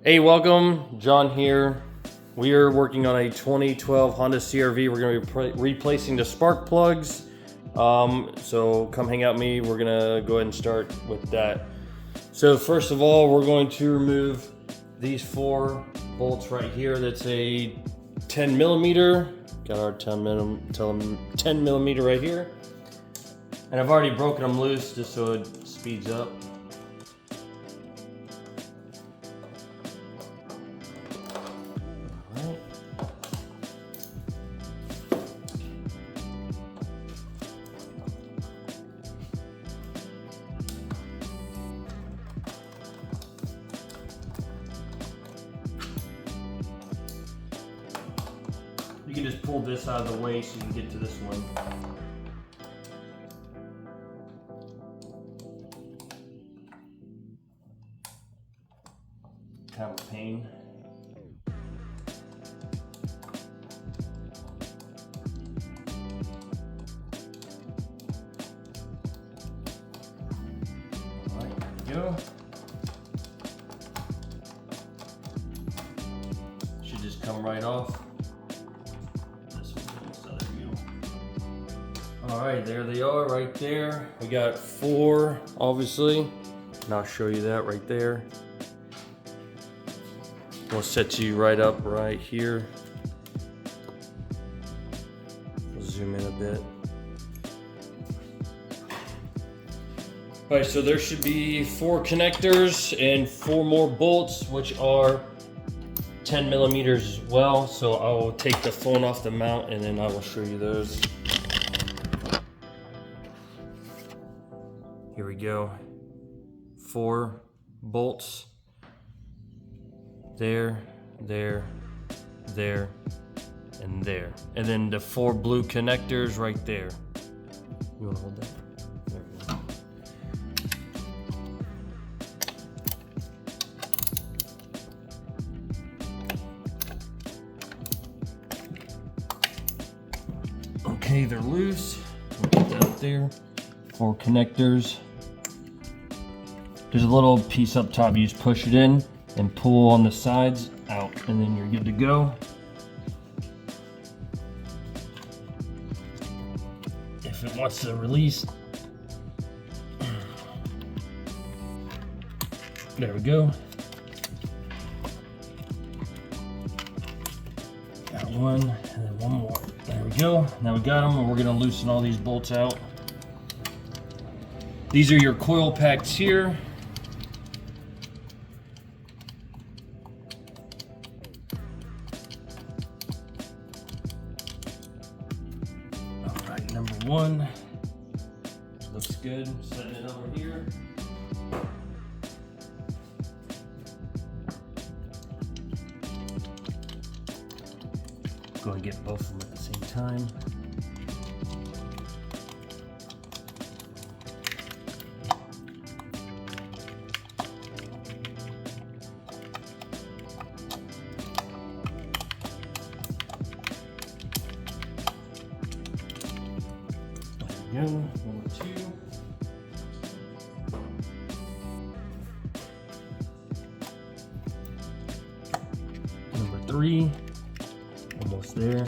Hey, welcome, John here. We are working on a 2012 Honda CRV. We're going to be replacing the spark plugs. So come hang out with me. We're going to go ahead and start with that. So first of all, we're going to remove these 4 bolts right here. That's a 10 millimeter. Got our 10 millimeter right here. And I've already broken them loose just so it speeds up. You can just pull this out of the way so you can get to this one. Kind of a pain. All right, there we go. Should just come right off. All right, there they are right there. We got 4, obviously, and I'll show you that right there. We'll set you right up right here. We'll zoom in a bit. All right, so there should be 4 connectors and 4 more bolts, which are 10 millimeters as well. So I will take the phone off the mount and then I will show you those. Here we go. 4 bolts. There, there, there, and there. And then the 4 blue connectors right there. You wanna hold that? There we go. Okay, they're loose. We'll get that up there. 4 connectors. There's a little piece up top. You just push it in and pull on the sides out, and then you're good to go. If it wants to release, there we go. Got one, and then one more. There we go. Now we got them, and we're gonna loosen all these bolts out. These are your coil packs here. Number 1 looks good. Setting it over here. Go and get both of them at the same time. Number 2. Number 3. Almost there.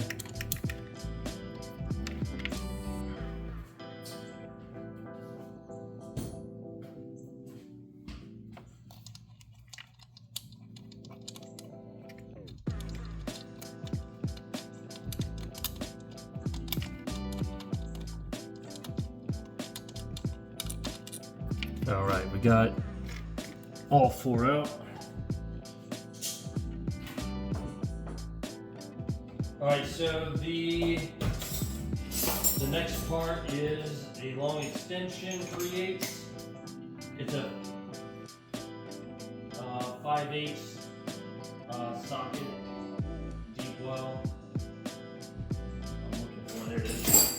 All right, we got all 4 out. All right, so the next part is a long extension 3/8. It's a 5/8 socket, deep well. I'm looking for, there it is.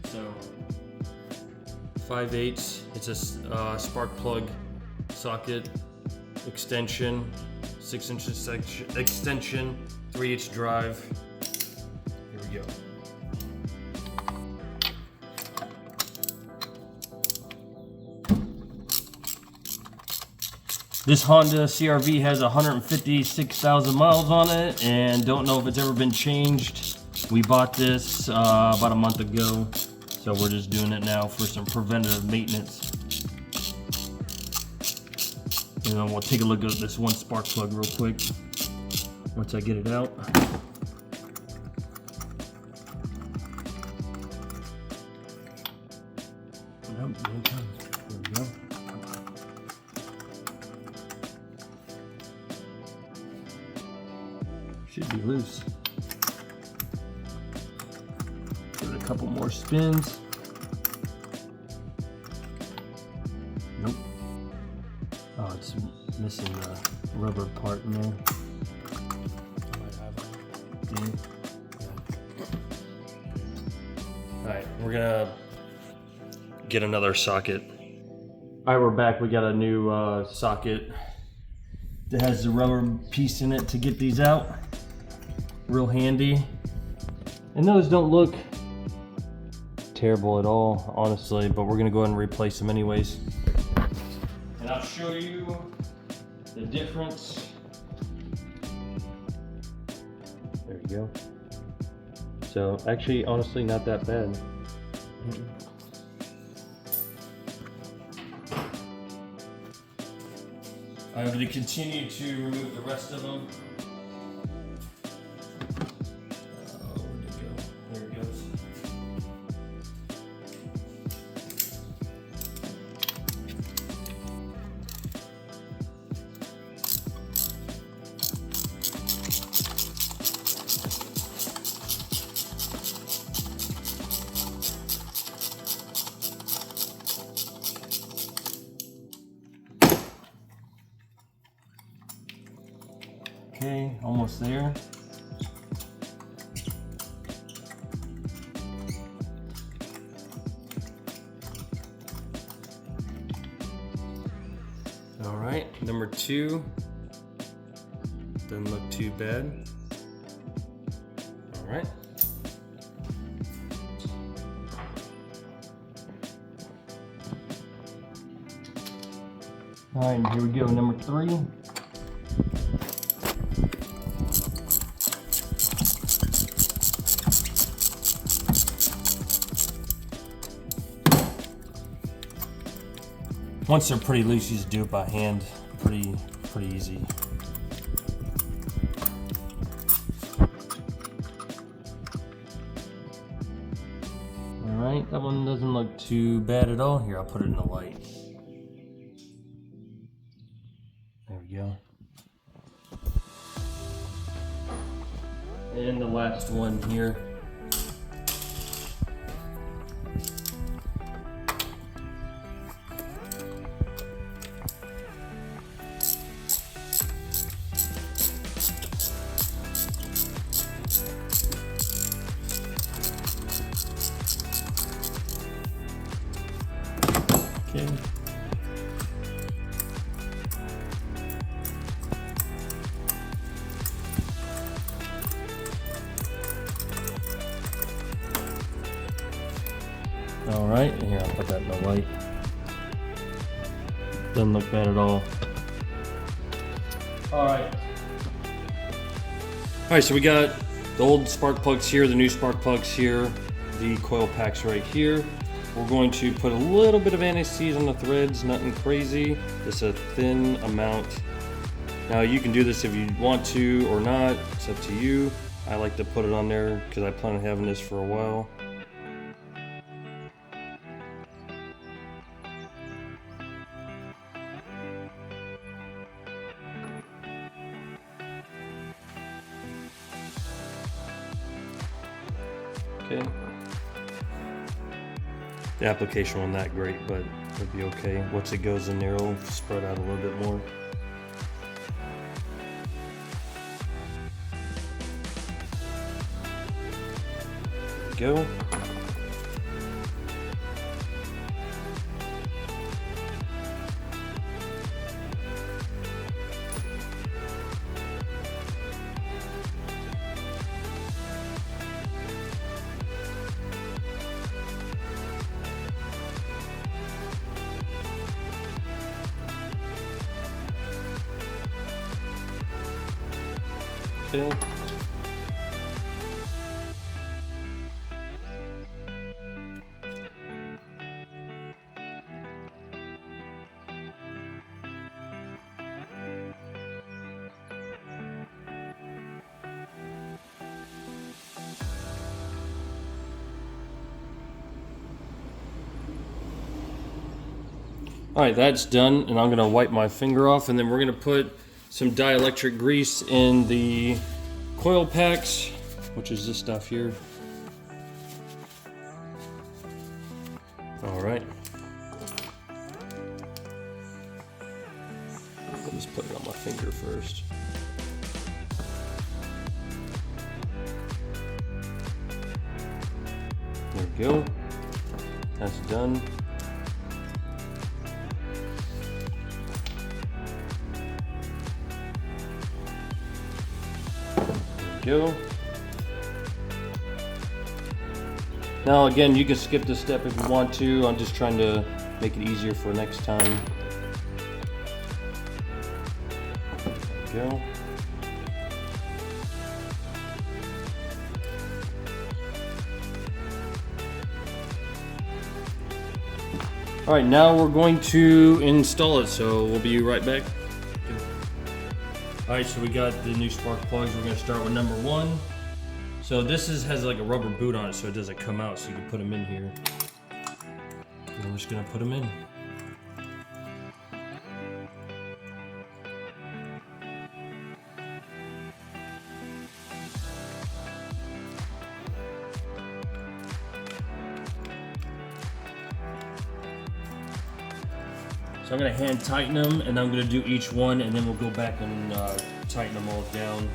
So 5/8. It's a spark plug socket extension, 6-inch extension, 3/8 drive. Here we go. This Honda CRV has 156,000 miles on it, and don't know if it's ever been changed. We bought this about a month ago, so we're just doing it now for some preventative maintenance. And then we'll take a look at this one spark plug real quick once I get it out. There we go. Should be loose. Give it a couple more spins. Nope. Oh, it's missing the rubber part in there. Alright, we're gonna get another socket. Alright, we're back. We got a new socket that has the rubber piece in it to get these out. Real handy. And those don't look terrible at all, honestly, but we're gonna go ahead and replace them anyways. And I'll show you the difference. There you go. So actually, honestly, not that bad. I'm going to continue to remove the rest of them. Where'd it go? There it goes. Okay, almost there. All right, number 2. Doesn't look too bad. All right. All right, here we go, number 3. Once they're pretty loose, you just do it by hand. Pretty easy. All right, that one doesn't look too bad at all. Here, I'll put it in the light. There we go. And the last one here. Okay. All right, here, I'll put that in the light. Doesn't look bad at all. All right. All right, so we got the old spark plugs here, the new spark plugs here, the coil packs right here. We're going to put a little bit of anti-seize on the threads, nothing crazy, just a thin amount. Now you can do this if you want to or not, it's up to you. I like to put it on there because I plan on having this for a while. Okay. The application wasn't that great, but it'll be okay. Once it goes in there, it'll spread out a little bit more. There we go. Okay. Alright, that's done, and I'm going to wipe my finger off, and then we're going to put some dielectric grease in the coil packs, which is this stuff here. Alright. I'll just put it on my finger first. There we go. That's done. Go. Now again, you can skip this step if you want to. I'm just trying to make it easier for next time. Go. Alright, now we're going to install it, so we'll be right back. Alright, so we got the new spark plugs. We're going to start with number 1. So this has like a rubber boot on it so it doesn't come out, so you can put them in here. And we're just going to put them in. So I'm going to hand tighten them, and I'm going to do each one, and then we'll go back and tighten them all down.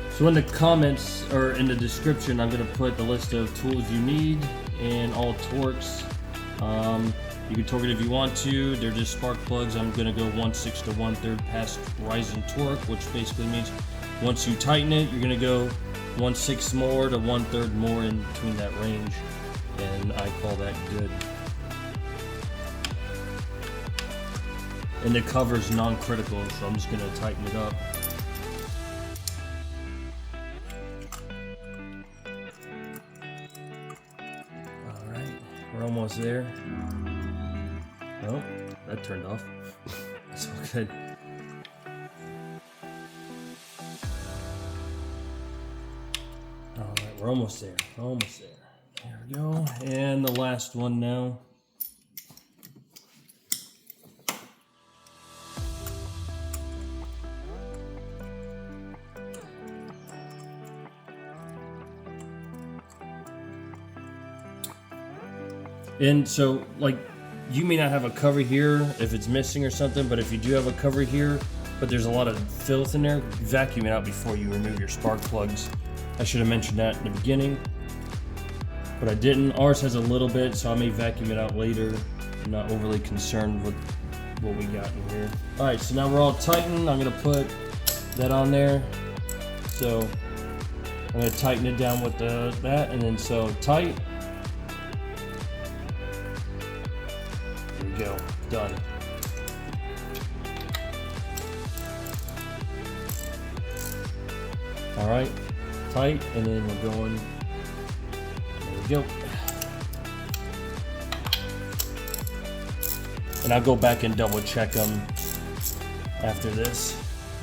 So in the comments, or in the description, I'm going to put the list of tools you need and all torques. You can torque it if you want to. They're just spark plugs. I'm going to go 1/6 to 1/3 past rise in torque, which basically means once you tighten it, you're going to go 1/6 more to 1/3 more in between that range. And I call that good. And the cover's non-critical, so I'm just going to tighten it up. Alright, we're almost there. Oh, that turned off. That's all good. Alright, we're almost there. Almost there. There we go, and the last one now. And so, like, you may not have a cover here if it's missing or something, but if you do have a cover here, but there's a lot of filth in there, vacuum it out before you remove your spark plugs. I should have mentioned that in the beginning. But I didn't. Ours has a little bit, so I may vacuum it out later. I'm not overly concerned with what we got in here. Alright, so now we're all tightened. I'm going to put that on there. So I'm going to tighten it down with that, and then so tight. There we go. Done. Alright, tight, and then we're going. Go. And I'll go back and double check them after this.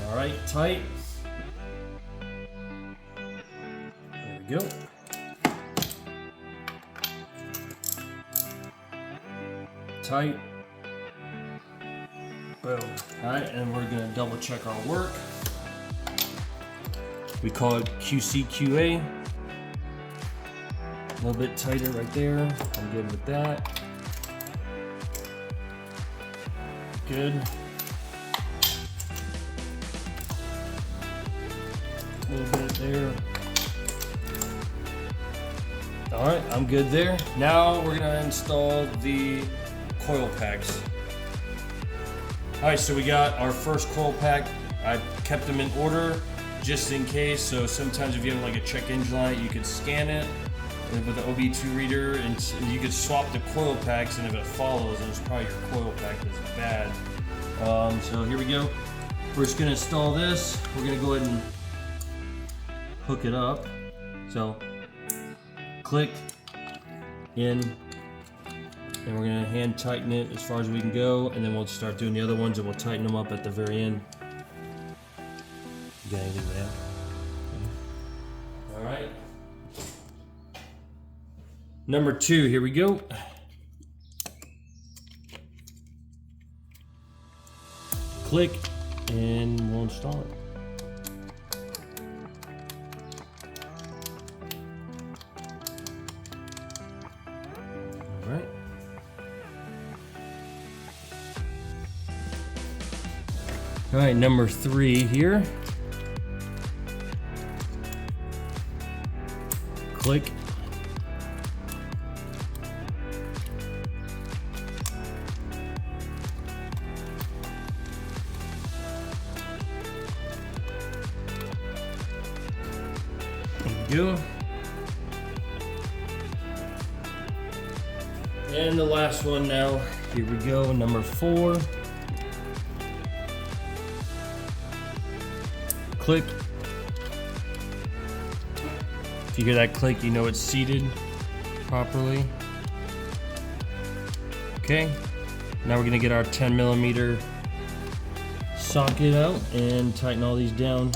Alright, tight. There we go. Tight. Boom. Alright, and we're going to double check our work. We call it QCQA. A little bit tighter right there. I'm good with that. Good. A little bit there. Alright, I'm good there. Now we're gonna install the coil packs. Alright, so we got our first coil pack. I kept them in order just in case. So sometimes if you have like a check engine light, you could scan it with the OB2 reader, and you could swap the coil packs, and if it follows, then it's probably your coil pack that's bad. So here we go. we're just gonna install this. We're gonna go ahead and hook it up. So click in, and we're gonna hand tighten it as far as we can go, and then we'll start doing the other ones and we'll tighten them up at the very end. You got anything there? All right. Number 2, here we go. Click, and we'll install it. All right. All right, number 3 here. Click. There we go. And the last one now. Here we go, number 4. Click. If you hear that click, you know it's seated properly. Okay. Now we're gonna get our 10mm socket out and tighten all these down.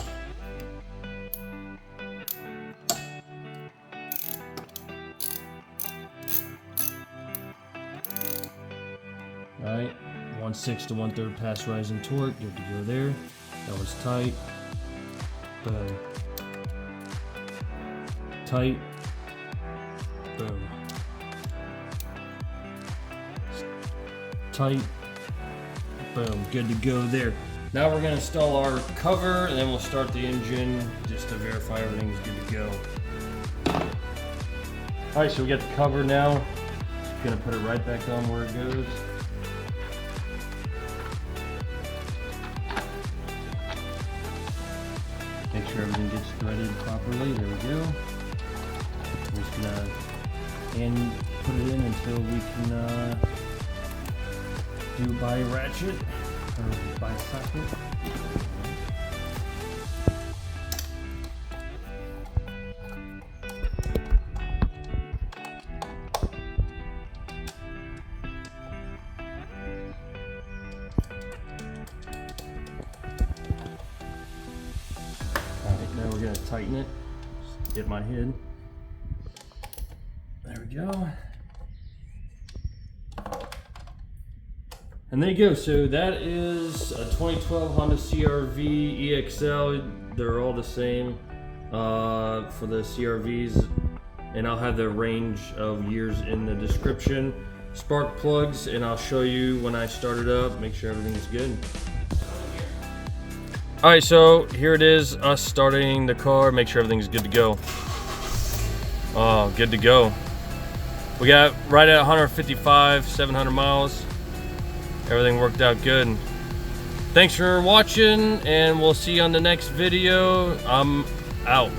Alright, 1/6 to 1/3 pass rising torque, good to go there. That was tight. Boom. Tight. Boom. Tight. Boom. Good to go there. Now we're going to install our cover, and then we'll start the engine just to verify everything's good to go. Alright, so we got the cover now. Just going to put it right back on where it goes. Make sure everything gets threaded properly. There we go. We're just gonna hand put it in until we can do it by ratchet or by socket. Now we're going to tighten it. Just get my head. There we go. And there you go. So that is a 2012 Honda CRV EXL. They're all the same for the CRVs. And I'll have the range of years in the description. Spark plugs, and I'll show you when I start it up. Make sure everything's good. Alright, so here it is, us starting the car, make sure everything's good to go. Oh, good to go. We got right at 155, 700 miles. Everything worked out good. Thanks for watching, and we'll see you on the next video. I'm out.